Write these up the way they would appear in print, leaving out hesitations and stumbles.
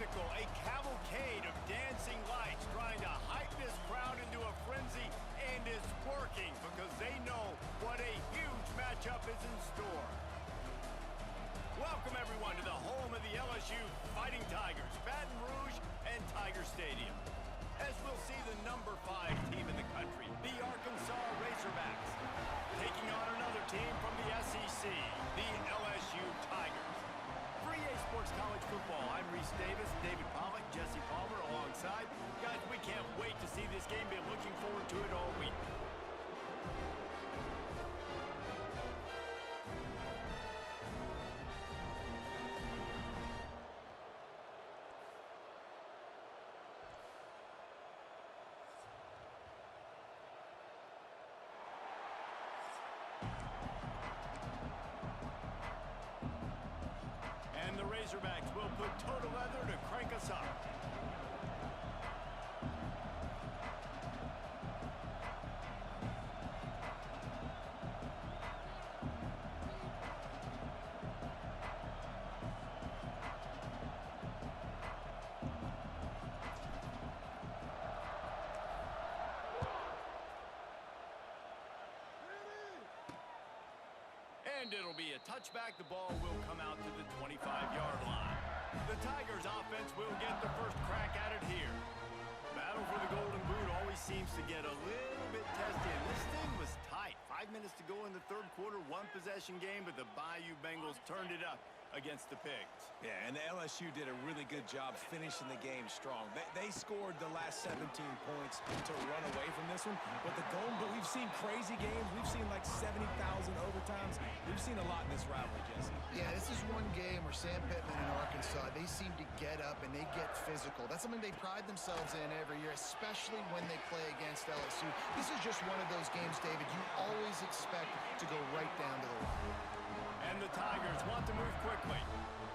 spectacle, a cavalcade of dancing lights trying to hype this crowd into a frenzy, and it's working because they know what a huge matchup is in store. Welcome, everyone, to the home of the LSU Fighting Tigers, Baton Rouge and Tiger Stadium. As we'll see the number 5 team in the country, the Arkansas Razorbacks, taking on another team from the SEC, the LSU Tigers. For EA Sports College Football, I'm Reese Davis, David Pollock, Jesse Palmer alongside. Guys, we can't wait to see this game. Been looking forward to it all week. And the Razorbacks will put total leather to crank us up. And it'll be a touchback. The ball will come out to the 25-yard line. The Tigers offense will get the first crack at it here. Battle for the Golden Boot always seems to get a little bit testy, and this thing was tight. 5 minutes to go in the third quarter, one-possession game, but the Bayou Bengals turned it up against the Pigs. Yeah, and the LSU did a really good job finishing the game strong. They scored the last 17 points to run away from this one, but the Golden Boot, we've seen crazy games. We've seen like 70,000 overtimes. We've seen a lot in this rivalry, Jesse. Yeah, this is one game where Sam Pittman and Arkansas, they seem to get up and they get physical. That's something they pride themselves in every year, especially when they play against LSU. This is just one of those games, David, you always expect to go right down to the wire. And the Tigers want to move quickly.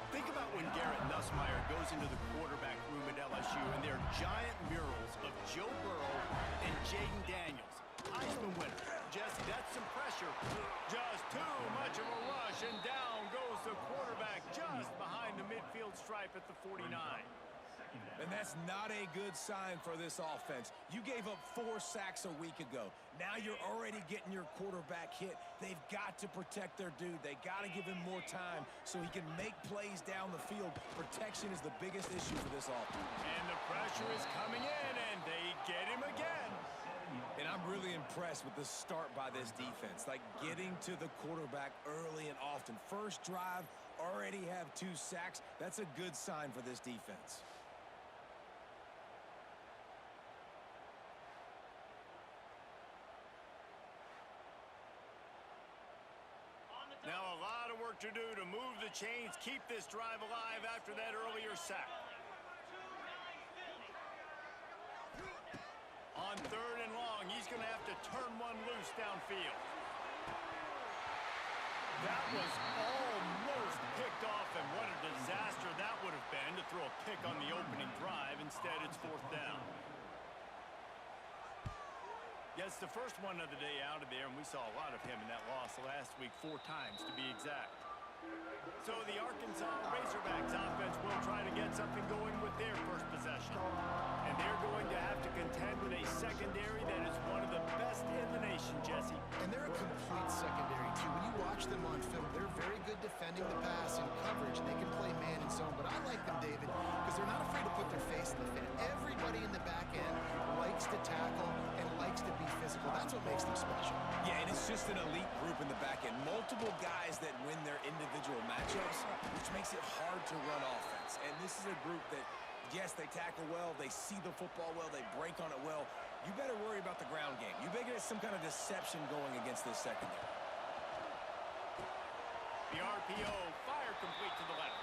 Think about when Garrett Nussmeier goes into the quarterback room at LSU and there are giant murals of Joe Burrow and Jaden Daniels. Heisman winner. Jesse, that's some pressure. Just too much of a rush, and down goes the quarterback just behind the midfield stripe at the 49. And that's not a good sign for this offense. You gave up 4 sacks a week ago. Now you're already getting your quarterback hit. They've got to protect their dude. They got to give him more time so he can make plays down the field. Protection is the biggest issue for this offense. And the pressure is coming in, and they get him again. And I'm really impressed with the start by this defense, like getting to the quarterback early and often. First drive, already have 2 sacks. That's a good sign for this defense. Now a lot of work to do to move the chains, keep this drive alive after that earlier sack. On 3rd and long, he's going to have to turn one loose downfield. That was almost picked off, and what a disaster that would have been to throw a pick on the opening drive. Instead, it's 4th down. Gets the first one of the day out of there, and we saw a lot of him in that loss last week, 4 times to be exact. So the Arkansas Razorbacks offense will try to get something going with their first possession. And they're going to have to contend with a secondary that is one of the best in the nation, Jesse. And they're a complete secondary, too. When you watch them on film, they're very good defending the pass and coverage. They can play man and zone, but I like them, David, because they're not afraid to put their face in the fan. Everybody in the back end likes to tackle and likes to be physical. That's what makes them special. Yeah, and it's just an elite group in the back end. Multiple guys that win their individual matchups, which makes it hard to run offense. And this is a group that, yes, they tackle well, they see the football well, they break on it well. You better worry about the ground game. You better get some kind of deception going against this secondary. The RPO, fire complete to the left.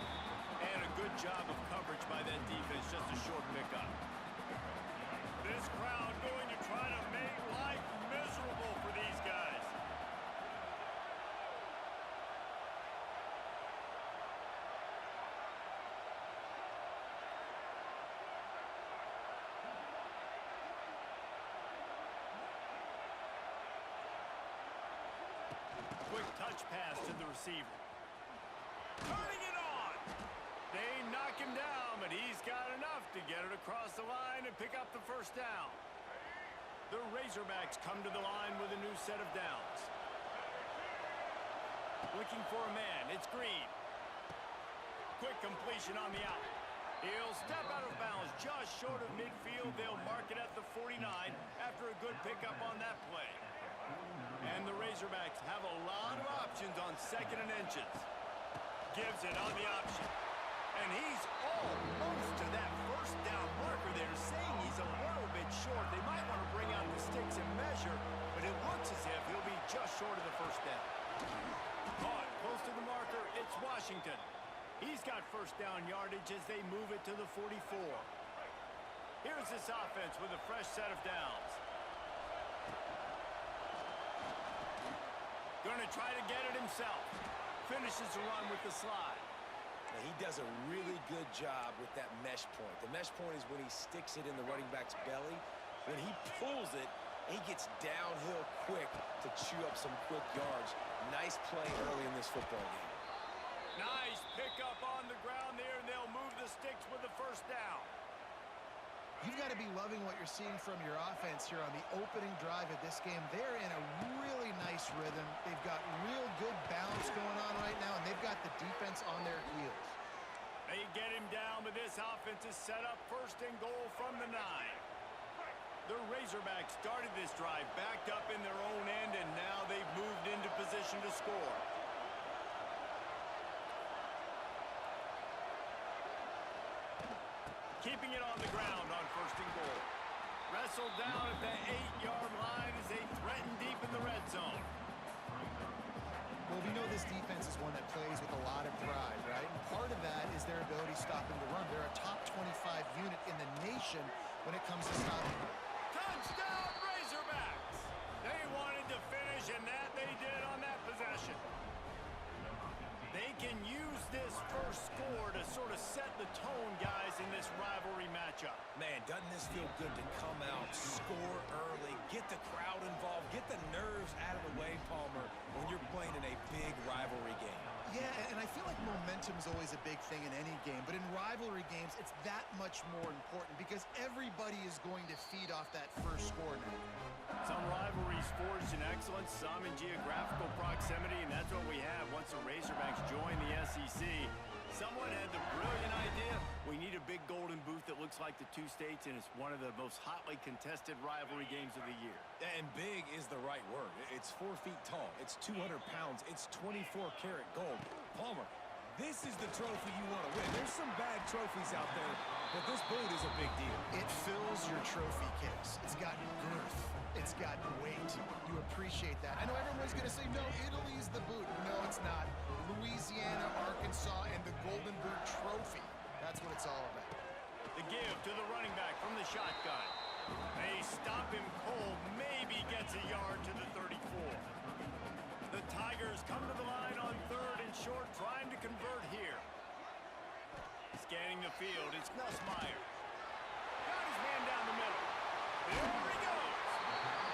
And a good job of coverage by that defense, just a short pickup. This crowd going to try to make life miserable for these guys. Quick touch pass to the receiver. Turning it on. They knock knock him down, but he's got enough to get it across the line and pick up the first down. The Razorbacks come to the line with a new set of downs. Looking for a man, it's Green. Quick completion on the out. He'll step out of bounds just short of midfield. They'll mark it at the 49 after a good pickup on that play. And the Razorbacks have a lot of options on 2nd and inches. Gives it on the option. And he's almost to that first down marker there, saying he's a little bit short. They might want to bring out the sticks and measure, but it looks as if he'll be just short of the first down. Caught close to the marker, it's Washington. He's got first down yardage as they move it to the 44. Here's this offense with a fresh set of downs. Gonna try to get it himself. Finishes the run with the slide. Now, he does a really good job with that mesh point. The mesh point is when he sticks it in the running back's belly. When he pulls it, he gets downhill quick to chew up some quick yards. Nice play early in this football game. Nice pickup on the ground there, and they'll move the sticks with the first down. You've got to be loving what you're seeing from your offense here on the opening drive of this game. They're in a really nice rhythm. They've got real good balance going on right now, and they've got the defense on their heels. They get him down, but this offense is set up 1st and goal from the 9. The Razorbacks started this drive backed up in their own end, and now they've moved into position to score. Keeping it on the ground on 1st and goal. Wrestled down at the 8-yard line as they threaten deep in the red zone. Well, we know this defense is one that plays with a lot of pride, right? And part of that is their ability stopping the run. They're a top 25 unit in the nation when it comes to stopping. Touchdown, Razorbacks! They wanted to finish, and that they did on that possession. They can use this first score to sort of set the tone, guys, in this rivalry matchup. Man, doesn't this feel good to come out, score early, get the crowd involved, get the nerves out of the way, Palmer, when you're playing in a big rivalry game. Yeah, and I feel like momentum is always a big thing in any game, but in rivalry games, it's that much more important because everybody is going to feed off that first score now. Some rivalries forged in excellence, some in geographical proximity, and that's what we have once the Razorbacks join the SEC. Someone had the brilliant idea, we need a big golden boot that looks like the two states, and it's one of the most hotly contested rivalry games of the year. And big is the right word. It's 4 feet tall. It's 200 pounds. It's 24-karat gold. Palmer, this is the trophy you want to win. There's some bad trophies out there, but this boot is a big deal. It fills your trophy case. It's got girth. It's got weight. You appreciate that. I know everyone's going to say, no, Italy's the boot. No, it's not. Louisiana, Arkansas, and the Golden Boot Trophy. That's what it's all about. The give to the running back from the shotgun. They stop him cold, maybe gets a yard to the 34. The Tigers come to the line on 3rd and short, trying to convert here. Scanning the field, it's Nussmeier. Got his man down the middle. There he goes.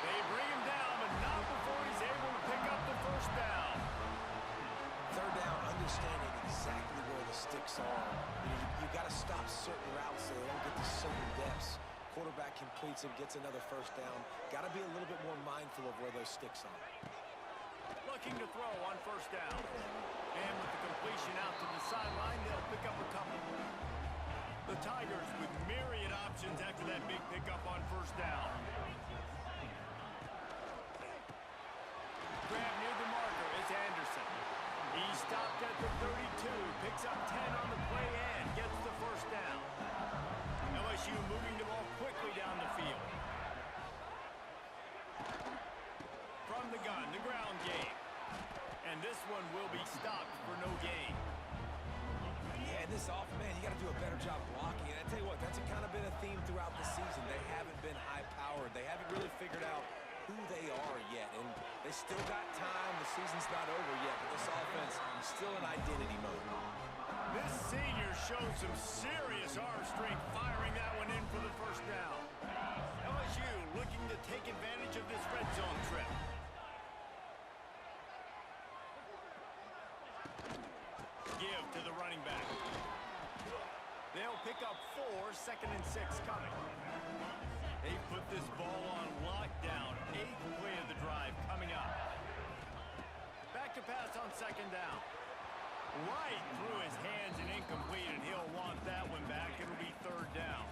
They bring him down, but not before he's able to pick up the first down. 3rd down, understanding exactly where the sticks are. You got to stop certain routes so they don't get to certain depths. Quarterback completes and gets another first down. Got to be a little bit more mindful of where those sticks are. Looking to throw on first down. And with the completion out to the sideline, they'll pick up a couple. The Tigers with myriad options after that big pickup on first down. Grab near the marker, it's Anderson. He stopped at the 32, picks up 10 on the play and gets the first down. LSU moving the ball quickly down the field. From the gun, the ground game. And this one will be stopped for no gain. Yeah, this man, you got to do a better job blocking. And I tell you what, that's kind of been a theme throughout the season. They haven't been high-powered. They haven't really figured out who they are yet. And they still got time. The season's not over yet, but this offense is still in identity mode. This senior shows some serious arm strength, firing that one in for the first down. LSU looking to take advantage of this red zone trip. Give to the running back. coming. They put this ball on lockdown. 8th play of the drive coming up. Back to pass on 2nd down. Right through his hands and incomplete, and he'll want that one back. It'll be 3rd down.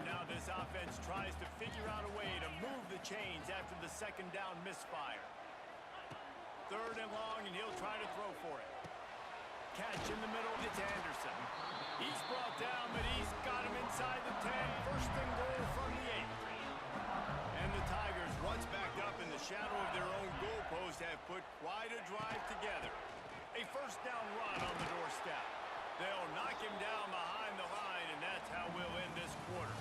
Now this offense tries to figure out a way to move the chains after the 2nd down misfire. 3rd and long, and he'll try to throw for it. Catch in the middle, it's Anderson. He's brought down, but he's got him inside the 10. 1st and goal from the 8. And the Tigers, once backed up in the shadow of their own goalpost, have put quite a drive together. A 1st down run on the doorstep. They'll knock him down behind the line, and that's how we'll end this quarter.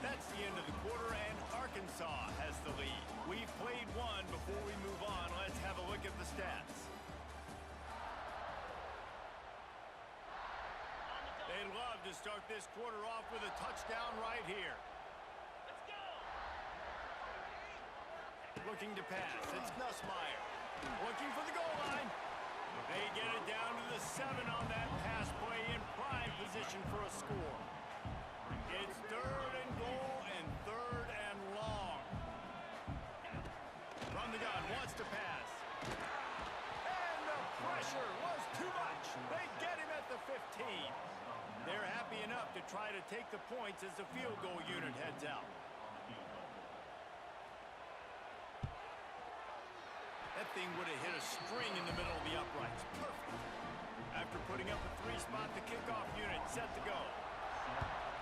That's the end of the quarter, and Arkansas has the lead. We've played one. Before we move on, let's have a look at the stats. They'd love to start this quarter off with a touchdown right here. Looking to pass. It's Nussmeier. Looking for the goal line. They get it down to the 7 on that pass play, in prime position for a score. It's 3rd and goal and 3rd and long. From the gun, wants to pass. And the pressure was too much. They get him at the 15. They're happy enough to try to take the points as the field goal unit heads out. That thing would have hit a string in the middle of the uprights. Perfect. After putting up a 3-spot, the kickoff unit set to go.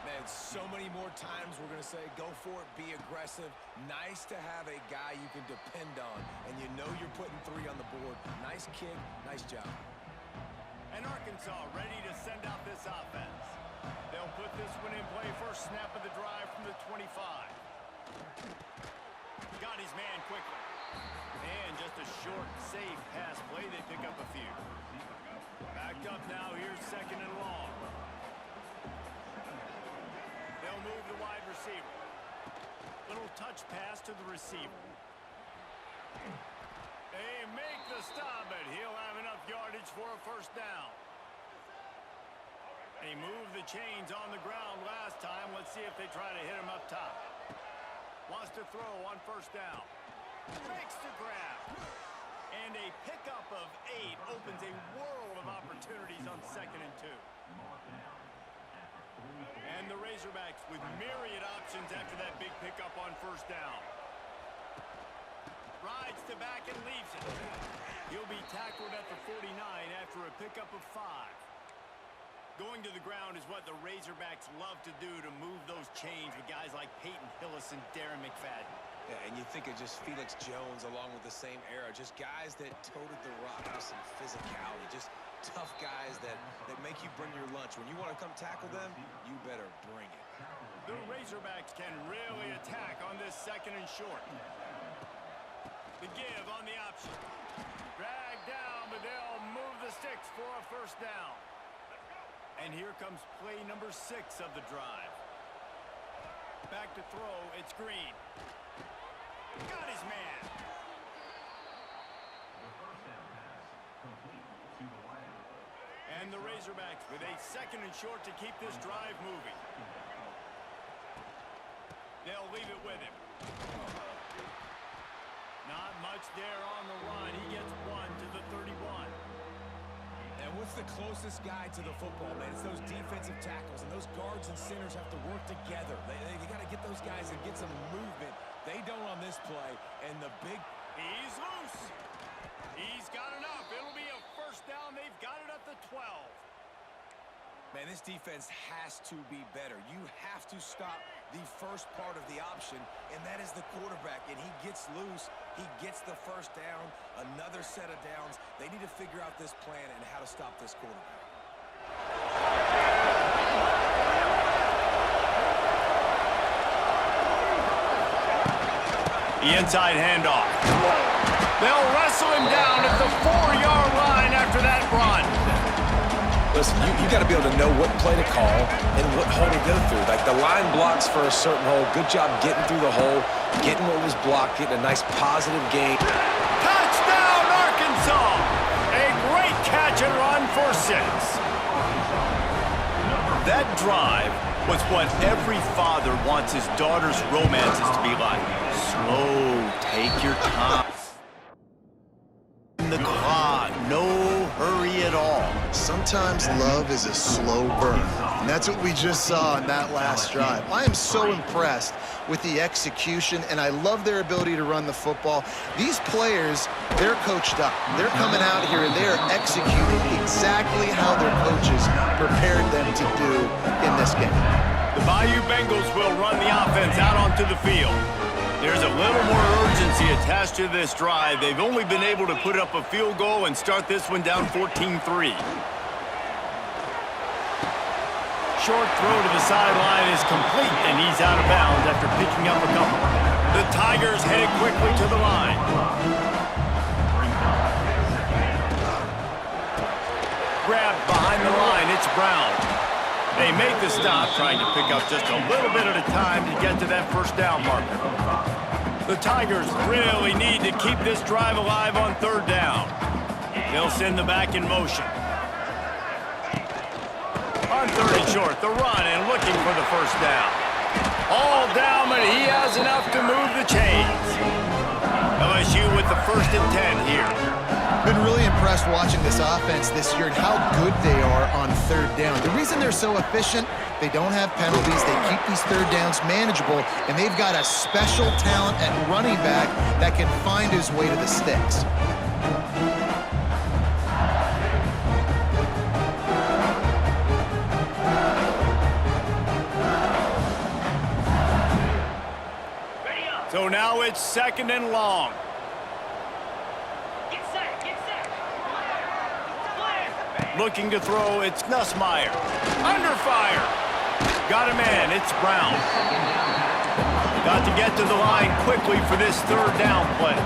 Man, so many more times we're going to say, go for it, be aggressive. Nice to have a guy you can depend on, and you know you're putting 3 on the board. Nice kick, nice job. And Arkansas ready to send out this offense. They'll put this one in play. First snap of the drive from the 25. Got his man quickly. And just a short, safe pass play. They pick up a few. Backed up now. Here's 2nd and long. They'll move the wide receiver. Little touch pass to the receiver. They make the stop, but he'll have enough yardage for a 1st down. He moved the chains on the ground last time. Let's see if they try to hit him up top. Wants to throw on 1st down. Makes the grab. And a pickup of 8 opens a world of opportunities on 2nd and 2. And the Razorbacks with myriad options after that big pickup on 1st down. Rides to back and leaves it. He'll be tackled at the 49 after a pickup of 5. Going to the ground is what the Razorbacks love to do, to move those chains with guys like Peyton Hillis and Darren McFadden. Yeah, and you think of just Felix Jones along with the same era. Just guys that toted the rock with some physicality. Just tough guys that make you bring your lunch. When you want to come tackle them, you better bring it. The Razorbacks can really attack on this 2nd and short. The give on the option. Drag down, but they'll move the sticks for a 1st down. And here comes play number 6 of the drive. Back to throw, it's Green. Got his man. And the Razorbacks with a 2nd and short to keep this drive moving. They'll leave it with him. Not much there on the run. He gets 1 to the 31. And what's the closest guy to the football, man? It's those defensive tackles, and those guards and centers have to work together. They got to get those guys and get some movement. They don't on this play, and the big... He's loose. He's got enough. It'll be a 1st down. They've got it at the 12. Man, this defense has to be better. You have to stop the first part of the option, and that is the quarterback. And he gets loose. He gets the 1st down, another set of downs. They need to figure out this plan and how to stop this quarterback. The inside handoff. They'll wrestle him down at the 4-yard line after that run. Listen, you got to be able to know what play to call and what hole to go through. Like, the line blocks for a certain hole. Good job getting through the hole, getting what was blocked, getting a nice positive gain. Touchdown, Arkansas! A great catch and run for 6. That drive was what every father wants his daughter's romances to be like. Slow, take your time. The clock, no hurry at all. Sometimes love is a slow burn, and that's what we just saw in that last drive. I am so impressed with the execution, and I love their ability to run the football. These players, they're coached up. They're coming out here, and they're executing exactly how their coaches prepared them to do in this game. The Bayou Bengals will run the offense out onto the field. There's a little more urgency attached to this drive. They've only been able to put up a field goal and start this one down 14-3. Short throw to the sideline is complete, and he's out of bounds after picking up a couple. The Tigers headed quickly to the line. Grabbed behind the line, it's Brown. They make the stop, trying to pick up just a little bit at a time to get to that first down marker. The Tigers really need to keep this drive alive on third down. They'll send the back in motion. On third and short, the run and looking for the first down. All down, but he has enough to move the chains. LSU with the 1st and 10 here. Been really impressed watching this offense this year and how good they are on third down. The reason they're so efficient, they don't have penalties. They keep these third downs manageable, and they've got a special talent at running back that can find his way to the sticks. So now it's 2nd and long. Looking to throw, it's Nussmeier. Under fire. Got a man, it's Brown. Got to get to the line quickly for this third down play.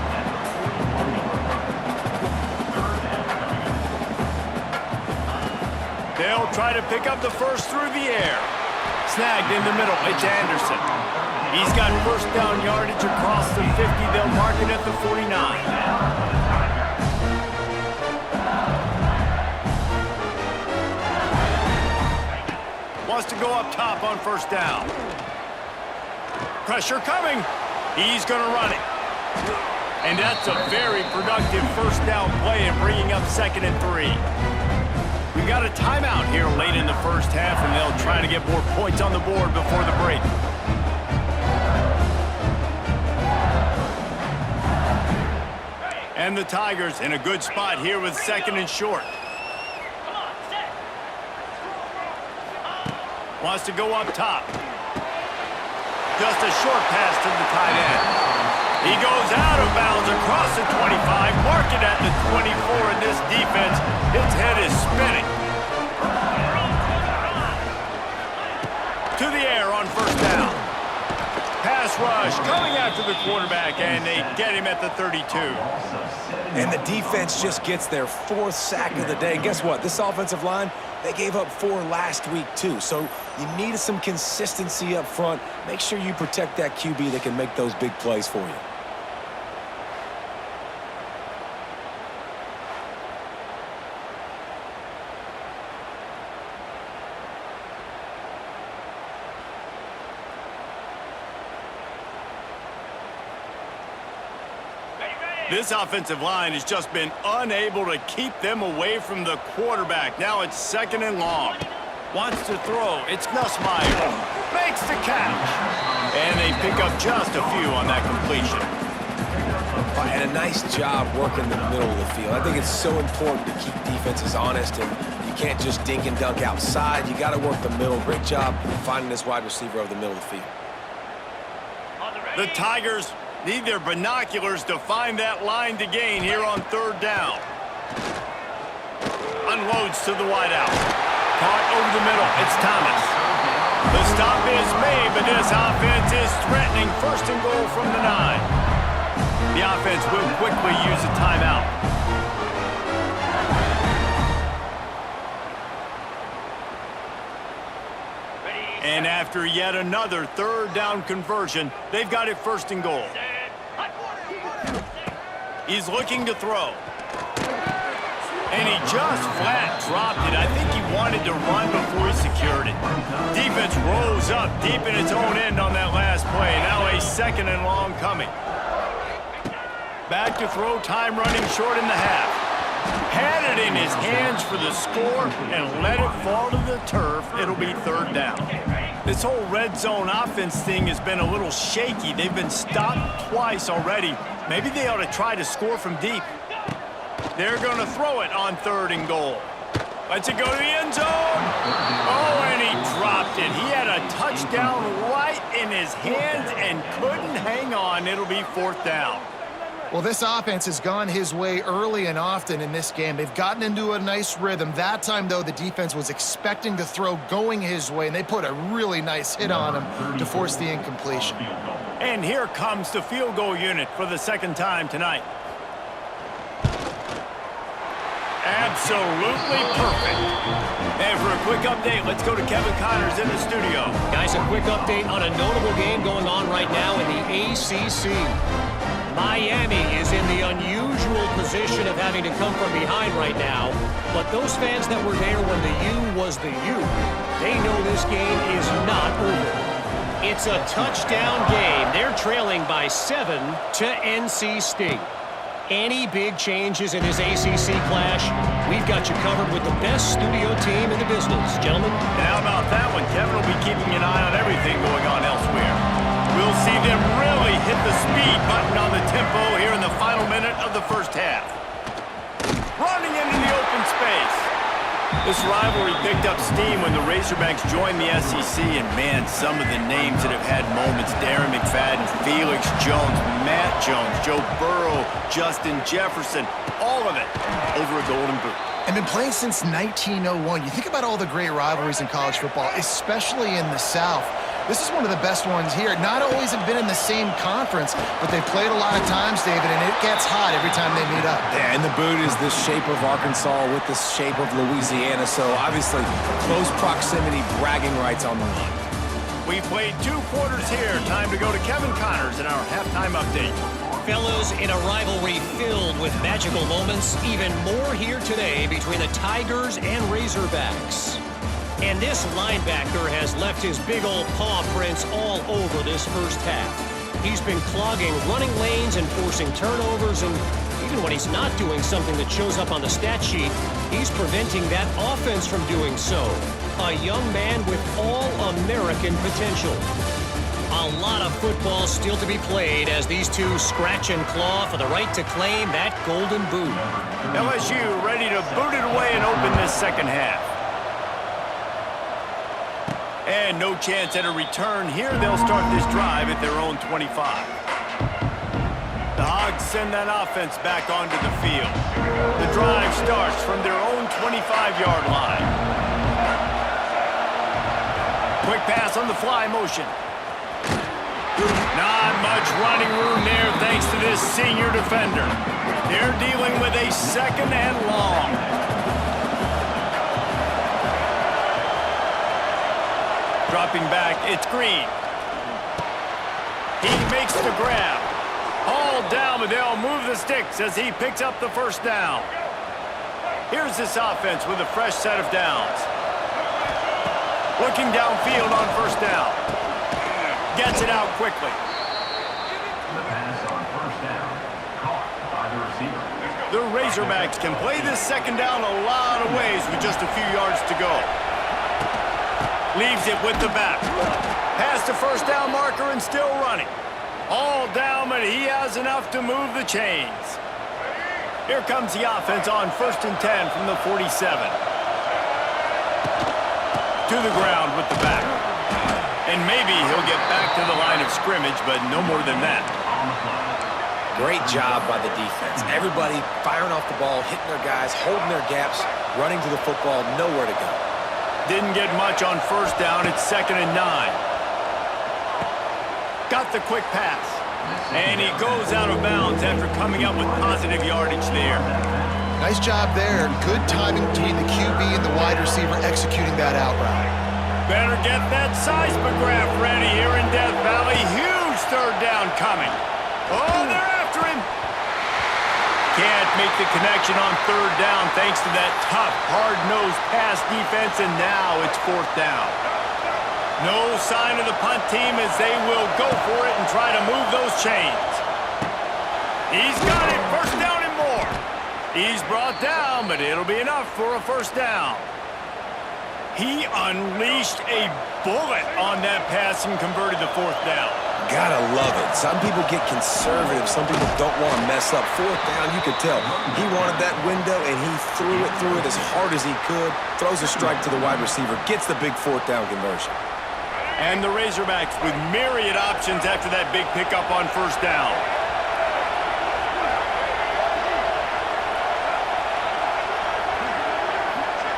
They'll try to pick up the first through the air. Snagged in the middle, it's Anderson. He's got first down yardage across the 50. They'll mark it at the 49. Wants to go up top on first down. Pressure coming. He's going to run it. And that's a very productive first down play and bringing up 2nd and 3. We got a timeout here late in the first half, and they'll try to get more points on the board before the break. And the Tigers in a good spot here with 2nd and short. Wants to go up top. Just a short pass to the tight end. He goes out of bounds across the 25, mark it at the 24, and this defense, its head is spinning. To the air on first down. Pass rush coming after the quarterback, and they get him at the 32. And the defense just gets their 4th sack of the day. Guess what? This offensive line, they gave up 4 last week too. So you need some consistency up front. Make sure you protect that QB that can make those big plays for you. This offensive line has just been unable to keep them away from the quarterback. Now it's 2nd and long. Wants to throw. It's Nussmeier. Makes the catch. And they pick up just a few on that completion. And a nice job working the middle of the field. I think it's so important to keep defenses honest, and you can't just dink and dunk outside. You got to work the middle. Great job finding this wide receiver over the middle of the field. The Tigers need their binoculars to find that line to gain here on third down. Unloads to the wideout. Caught over the middle. It's Thomas. The stop is made, but this offense is threatening 1st and goal from the 9. The offense will quickly use a timeout. And after yet another third down conversion, they've got it 1st and goal. He's looking to throw. And he just flat dropped it. I think he wanted to run before he secured it. Defense rolls up deep in its own end on that last play. Now a 2nd and long coming. Back to throw, time running short in the half. Had it in his hands for the score and let it fall to the turf. It'll be 3rd down. This whole red zone offense thing has been a little shaky. They've been stopped twice already. Maybe they ought to try to score from deep. They're going to throw it on 3rd and goal. Let's it go to the end zone. Oh, and he dropped it. He had a touchdown right in his hands and couldn't hang on. It'll be 4th down. Well, this offense has gone his way early and often in this game. They've gotten into a nice rhythm. That time, though, the defense was expecting the throw going his way, and they put a really nice hit on him to force the incompletion. And here comes the field goal unit for the 2nd time tonight. Absolutely perfect. And for a quick update, let's go to Kevin Connors in the studio. Guys, a quick update on a notable game going on right now in the ACC. Miami is in the unusual position of having to come from behind right now, but those fans that were there when the U was the U, they know this game is not over. It's a touchdown game. They're trailing by 7 to NC State. Any big changes in this ACC clash, we've got you covered with the best studio team in the business. Gentlemen? And how about that one? Kevin will be keeping an eye on everything going on elsewhere. We'll see them really hit the speed button on the tempo here in the final minute of the 1st half. Running into the open space. This rivalry picked up steam when the Razorbacks joined the SEC, and man, some of the names that have had moments: Darren McFadden, Felix Jones, Matt Jones, Joe Burrow, Justin Jefferson, all of it over a Golden Boot. And been playing since 1901. You think about all the great rivalries in college football, especially in the South. This is one of the best ones here. Not always have been in the same conference, but they've played a lot of times, David, and it gets hot every time they meet up. Yeah, and the boot is the shape of Arkansas with the shape of Louisiana, so obviously close proximity, bragging rights on the line. We've played 2 quarters here. Time to go to Kevin Connors in our halftime update. Fellas, in a rivalry filled with magical moments, even more here today between the Tigers and Razorbacks. And this linebacker has left his big old paw prints all over this 1st half. He's been clogging running lanes and forcing turnovers, and even when he's not doing something that shows up on the stat sheet, he's preventing that offense from doing so. A young man with all-American potential. A lot of football still to be played as these two scratch and claw for the right to claim that Golden Boot. LSU ready to boot it away and open this 2nd half. And no chance at a return here. They'll start this drive at their own 25. The Hogs send that offense back onto the field. The drive starts from their own 25-yard line. Quick pass on the fly motion. Not much running room there thanks to this senior defender. They're dealing with a 2nd and long. Dropping back, it's Green. He makes the grab. Hauled down, but they'll move the sticks as he picks up the 1st down. Here's this offense with a fresh set of downs. Looking downfield on 1st down. Gets it out quickly. The pass on 1st down, caught by the receiver. The Razorbacks can play this 2nd down a lot of ways with just a few yards to go. Leaves it with the back. Past the 1st down marker and still running. All down, but he has enough to move the chains. Here comes the offense on 1st and 10 from the 47. To the ground with the back. And maybe he'll get back to the line of scrimmage, but no more than that. Great job by the defense. Everybody firing off the ball, hitting their guys, holding their gaps, running to the football, nowhere to go. Didn't get much on 1st down. It's 2nd and 9. Got the quick pass. And he goes out of bounds after coming up with positive yardage there. Nice job there. Good timing between the QB and the wide receiver executing that out route. Better get that seismograph ready here in Death Valley. Huge 3rd down coming. Oh, they're after him. Can't make the connection on 3rd down thanks to that tough, hard-nosed pass defense, and now it's 4th down. No sign of the punt team as they will go for it and try to move those chains. He's got it. First down and more. He's brought down, but it'll be enough for a first down. He unleashed a bullet on that pass and converted the fourth down. Gotta love it. Some people get conservative. Some people don't want to mess up. Fourth down, you could tell. He wanted that window, and he threw it as hard as he could. Throws a strike to the wide receiver. Gets the big fourth down conversion. And the Razorbacks with myriad options after that big pickup on first down.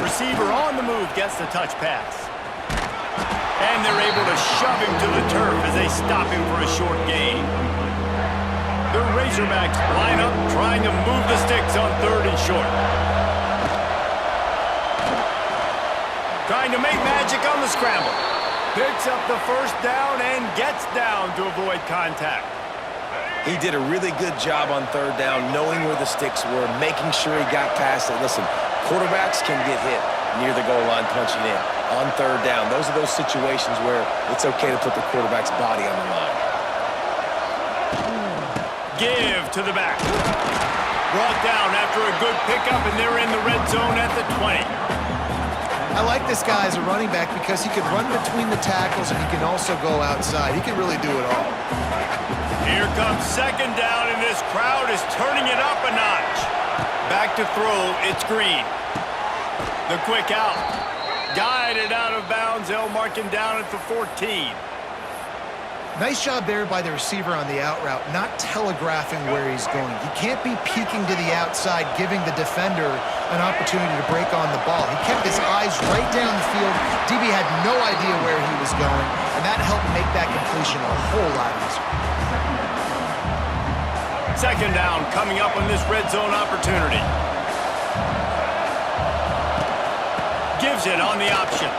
Receiver on the move gets the touch pass. And they're able to shove him to the turf as they stop him for a short gain. The Razorbacks line up trying to move the sticks on third and short. Trying to make magic on the scramble. Picks up the first down and gets down to avoid contact. He did a really good job on third down, knowing where the sticks were, making sure he got past it. Listen, quarterbacks can get hit near the goal line punching in. On third down, those are those situations where it's okay to put the quarterback's body on the line. Give to the back. Brought down after a good pickup, and they're in the red zone at the 20. I like this guy as a running back because he can run between the tackles and he can also go outside. He can really do it all. Here comes second down, and this crowd is turning it up a notch. Back to throw, it's Green. The quick out. Guided out of bounds. They'll mark him down at the 14. Nice job there by the receiver on the out route, not telegraphing where he's going. He can't be peeking to the outside, giving the defender an opportunity to break on the ball. He kept his eyes right down the field. DB had no idea where he was going, and that helped make that completion a whole lot easier. Second down coming up on this red zone opportunity. Gives it on the option.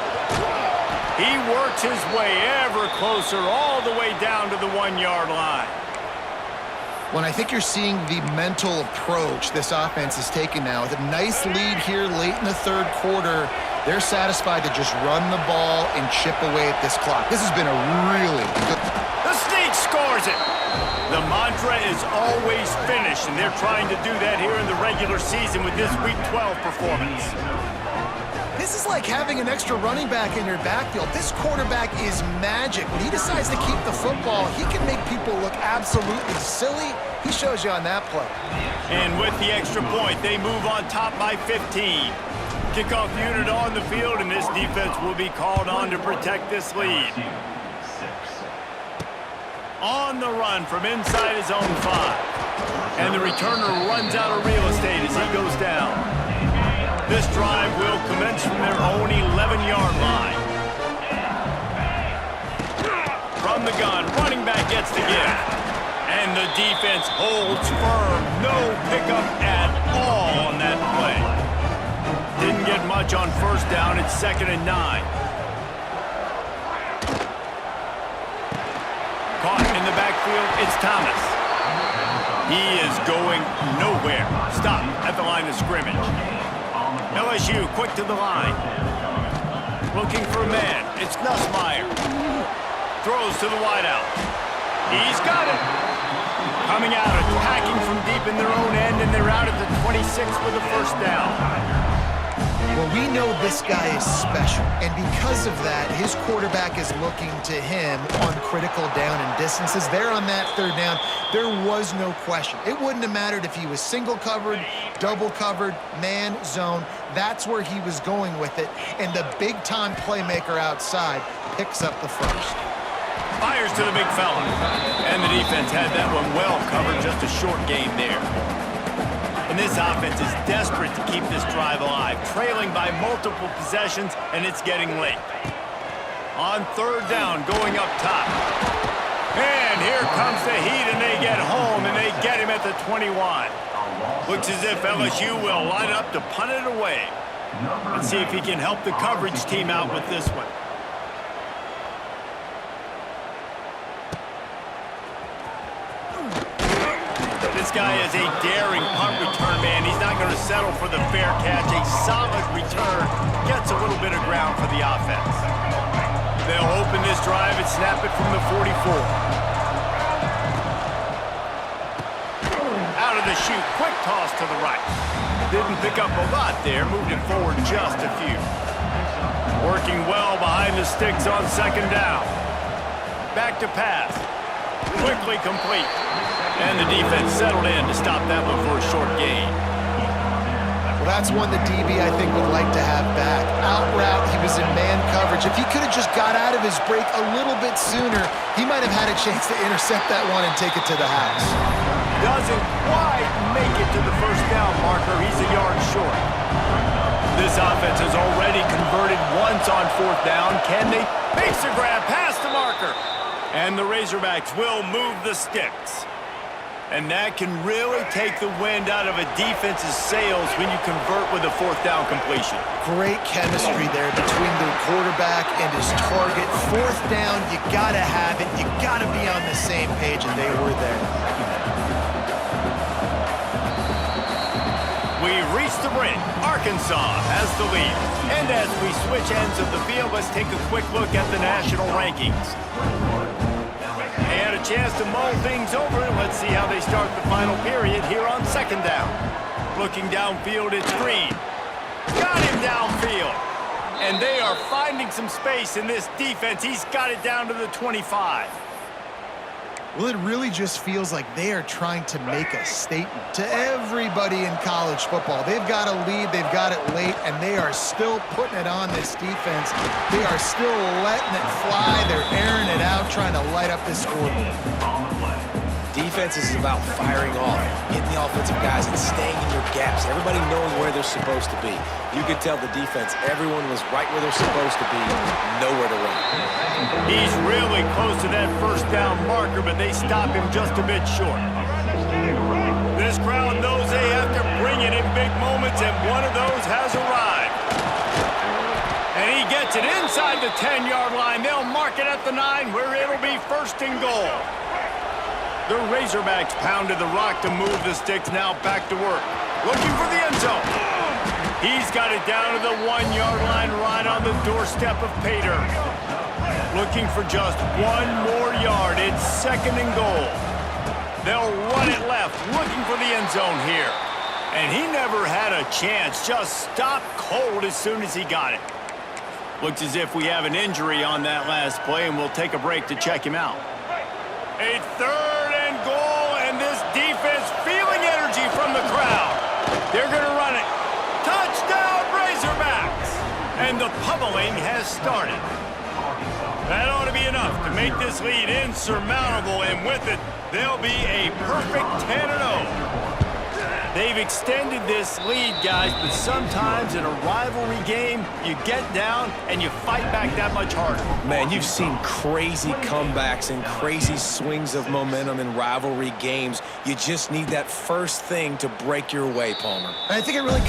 He works his way ever closer all the way down to the 1-yard line. When I think you're seeing the mental approach this offense is taking now, with a nice lead here late in the third quarter, they're satisfied to just run the ball and chip away at this clock. This has been a really good... The Sneak scores it! The mantra is always finish, and they're trying to do that here in the regular season with this Week 12 performance. This is like having an extra running back in your backfield. This quarterback is magic. When he decides to keep the football, he can make people look absolutely silly. He shows you on that play. And with the extra point, they move on top by 15. Kickoff unit on the field, and this defense will be called on to protect this lead. On the run from inside his own 5. And the returner runs out of real estate as he goes down. This drive will commence from their own 11-yard line. From the gun, running back gets the give. And the defense holds firm. No pickup at all on that play. Didn't get much on first down. It's 2nd and 9. Caught in the backfield, it's Thomas. He is going nowhere. Stop at the line of scrimmage. LSU quick to the line. Looking for a man. It's Nussmeier. Throws to the wideout. He's got it. Coming out, attacking from deep in their own end, and they're out at the 26 with a first down. Well, we know this guy is special, and because of that, his quarterback is looking to him on critical down and distances. There on that third down, there was no question. It wouldn't have mattered if he was single covered, double covered, man, zone. That's where he was going with it, and the big-time playmaker outside picks up the first. Fires to the big fella, and the defense had that one well covered. Just a short game there. And this offense is desperate to keep this drive alive, trailing by multiple possessions, and it's getting late. On third down, going up top. And here comes the heat, and they get home, and they get him at the 21. Looks as if LSU will line up to punt it away. Let's see if he can help the coverage team out with this one. This guy is a daring punt return man. He's not going to settle for the fair catch. A solid return gets a little bit of ground for the offense. They'll open this drive and snap it from the 44. Out of the chute, quick toss to the right. Didn't pick up a lot there, moved it forward just a few. Working well behind the sticks on second down. Back to pass. Quickly complete. And the defense settled in to stop that one for a short gain. Well, that's one the DB, I think, would like to have back. Out route, he was in man coverage. If he could have just got out of his break a little bit sooner, he might have had a chance to intercept that one and take it to the house. Doesn't quite make it to the first down marker. He's a yard short. This offense has already converted once on fourth down. Can they? Makes a grab past the marker. And the Razorbacks will move the sticks. And that can really take the wind out of a defense's sails when you convert with a fourth down completion. Great chemistry there between the quarterback and his target. Fourth down, you got to have it. You got to be on the same page, and they were there. We've reached the brink. Arkansas has the lead. And as we switch ends of the field, let's take a quick look at the national rankings. And a chance to mull things over. Let's see how they start the final period here on second down. Looking downfield, it's Green. Got him downfield. And they are finding some space in this defense. He's got it down to the 25. Well, it really just feels like they are trying to make a statement to everybody in college football. They've got a lead, they've got it late, and they are still putting it on this defense. They are still letting it fly. They're airing it out, trying to light up this scoreboard. Defense is about firing off, hitting the offensive guys, and staying in your gaps. Everybody knowing where they're supposed to be. You could tell the defense, everyone was right where they're supposed to be, nowhere to run. He's really close to that first down marker, but they stop him just a bit short. This crowd knows they have to bring it in big moments, and one of those has arrived. And he gets it inside the 10-yard line. They'll mark it at the 9, where it'll be first and goal. The Razorbacks pounded the rock to move the sticks, now back to work. Looking for the end zone. He's got it down to the 1-yard line, right on the doorstep of Pater. Looking for just one more yard. It's second and goal. They'll run it left, looking for the end zone here. And he never had a chance, just stopped cold as soon as he got it. Looks as if we have an injury on that last play, and we'll take a break to check him out. A third and goal, and this defense feeling energy from the crowd. They're going to run it. Touchdown, Razorbacks! And the pummeling has started. That ought to be enough to make this lead insurmountable, and with it, they'll be a perfect 10-0. They've extended this lead, guys, but sometimes in a rivalry game, you get down and you fight back that much harder. Man, you've seen crazy comebacks and crazy swings of momentum in rivalry games. You just need that first thing to break your way, Palmer. And I think it really...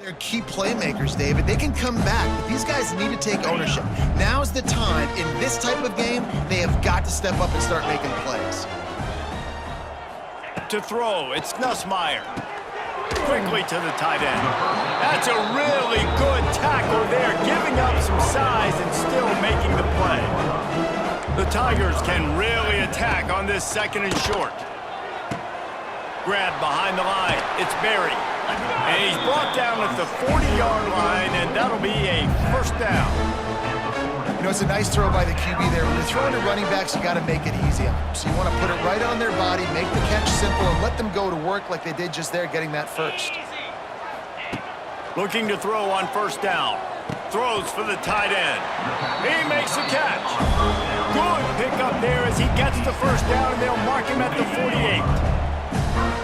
They're key playmakers, David. They can come back, but these guys need to take ownership. Now's the time. In this type of game, they have got to step up and start making plays. To throw, it's Nussmeier. Quickly to the tight end. That's a really good tackle there, giving up some size and still making the play. The Tigers can really attack on this 2nd and short. Grab behind the line. It's Berry. And he's brought down at the 40-yard line, and that'll be a first down. You know, it's a nice throw by the QB there. When you're throwing to running backs, you got to make it easy on them. So you want to put it right on their body, make the catch simple, and let them go to work like they did just there, getting that first. Looking to throw on first down. Throws for the tight end. He makes the catch. Good pickup there as he gets the first down, and they'll mark him at the 48.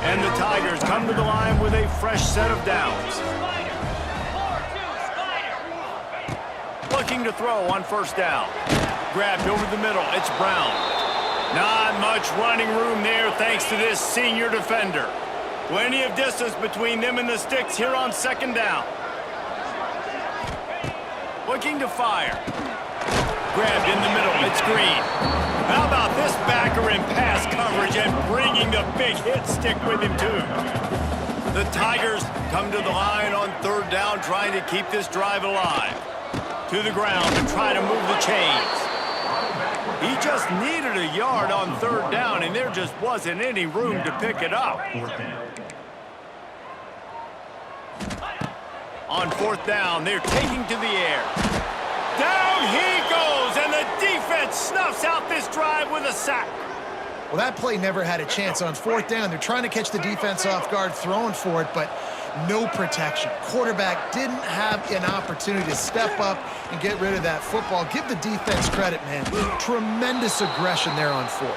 And the Tigers come to the line with a fresh set of downs. Looking to throw on first down. Grabbed over the middle. It's Brown. Not much running room there thanks to this senior defender. Plenty of distance between them and the sticks here on 2nd down. Looking to fire. Grabbed in the middle. It's Green. How about this backer in pass coverage and bringing the big hit stick with him, too? The Tigers come to the line on 3rd down, trying to keep this drive alive. To the ground and try to move the chains. He just needed a yard on 3rd down, and there just wasn't any room to pick it up. On 4th down, they're taking to the air. Down he goes, and the defense snuffs out this drive with a sack. Well, that play never had a chance. On 4th down, they're trying to catch the defense off guard, throwing for it, but no protection. Quarterback didn't have an opportunity to step up and get rid of that football. Give the defense credit, man. Tremendous aggression there on 4th.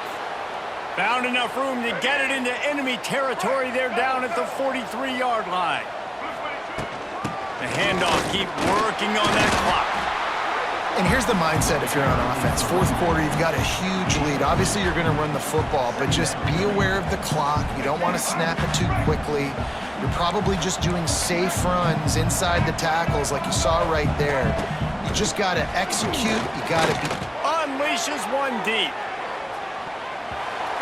Found enough room to get it into enemy territory there down at the 43-yard line. The handoff, keep working on that clock. And here's the mindset if you're on offense. 4th quarter, you've got a huge lead. Obviously, you're going to run the football, but just be aware of the clock. You don't want to snap it too quickly. You're probably just doing safe runs inside the tackles like you saw right there. You just got to execute. You got to be... Unleashes one deep.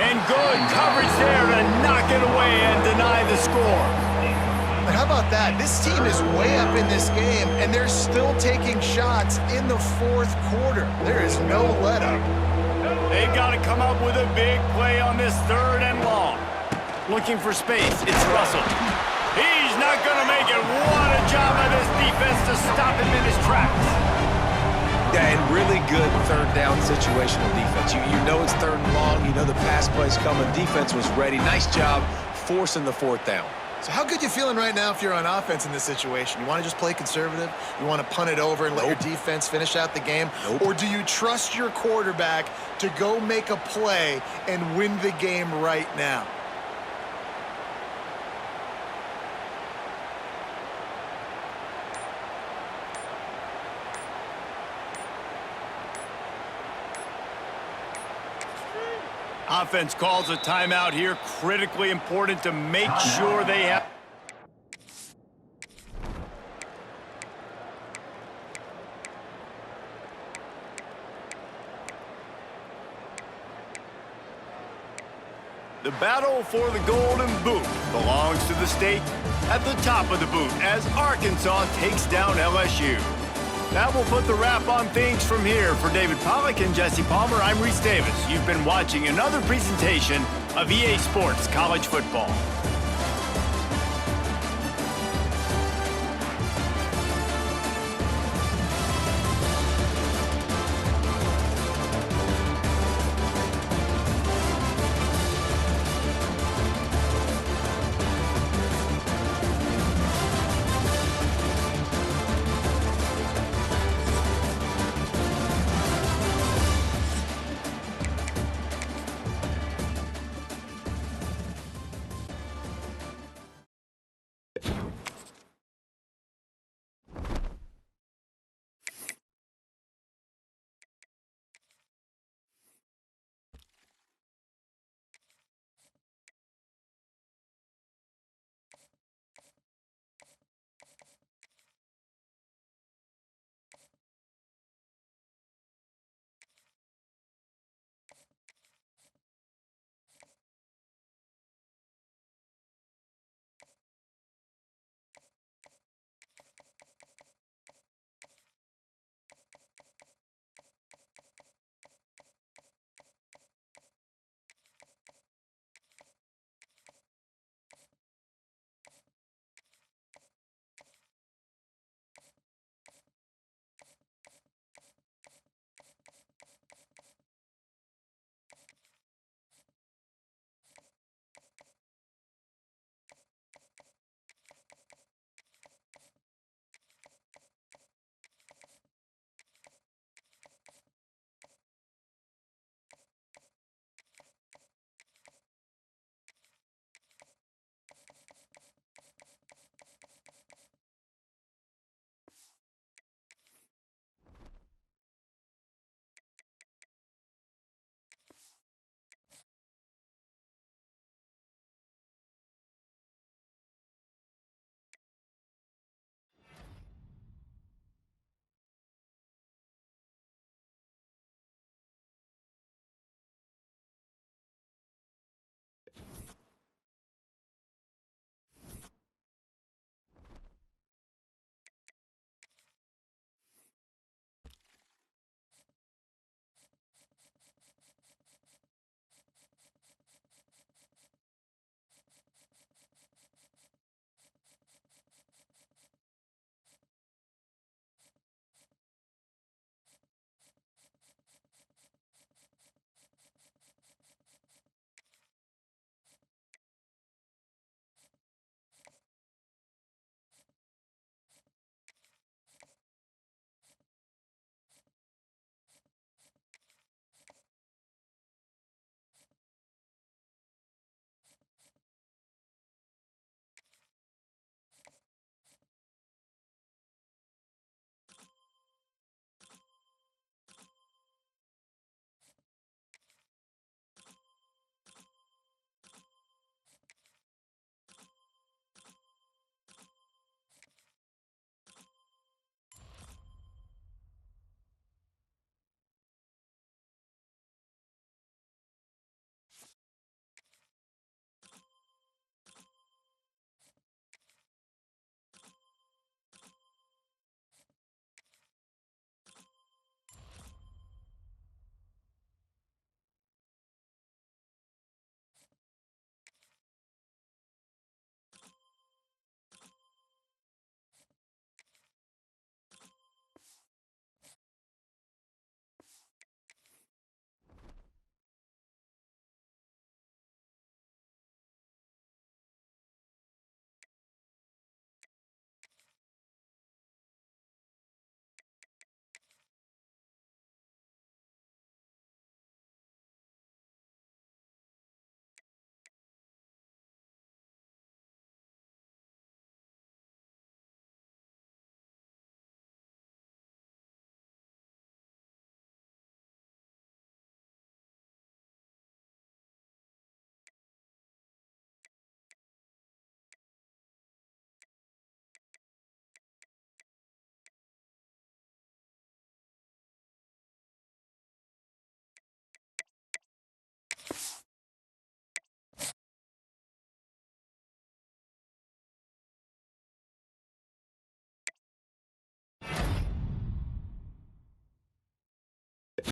And good coverage there to knock it away and deny the score. But how about that? This team is way up in this game, and they're still taking shots in the 4th quarter. There is no let-up. They've got to come up with a big play on this 3rd and long. Looking for space. It's Russell. He's not going to make it. What a job by this defense to stop him in his tracks. Yeah, and really good 3rd down situational defense. You know it's 3rd and long. You know the pass play's coming. Defense was ready. Nice job forcing the 4th down. So how good you feeling right now if you're on offense in this situation? You want to just play conservative? You want to punt it over and let your defense finish out the game? Or do you trust your quarterback to go make a play and win the game right now? Offense calls a timeout here. Critically important to make sure they have... The battle for the Golden Boot belongs to the state at the top of the boot as Arkansas takes down LSU. That will put the wrap on things from here. For David Pollack and Jesse Palmer, I'm Reese Davis. You've been watching another presentation of EA Sports College Football.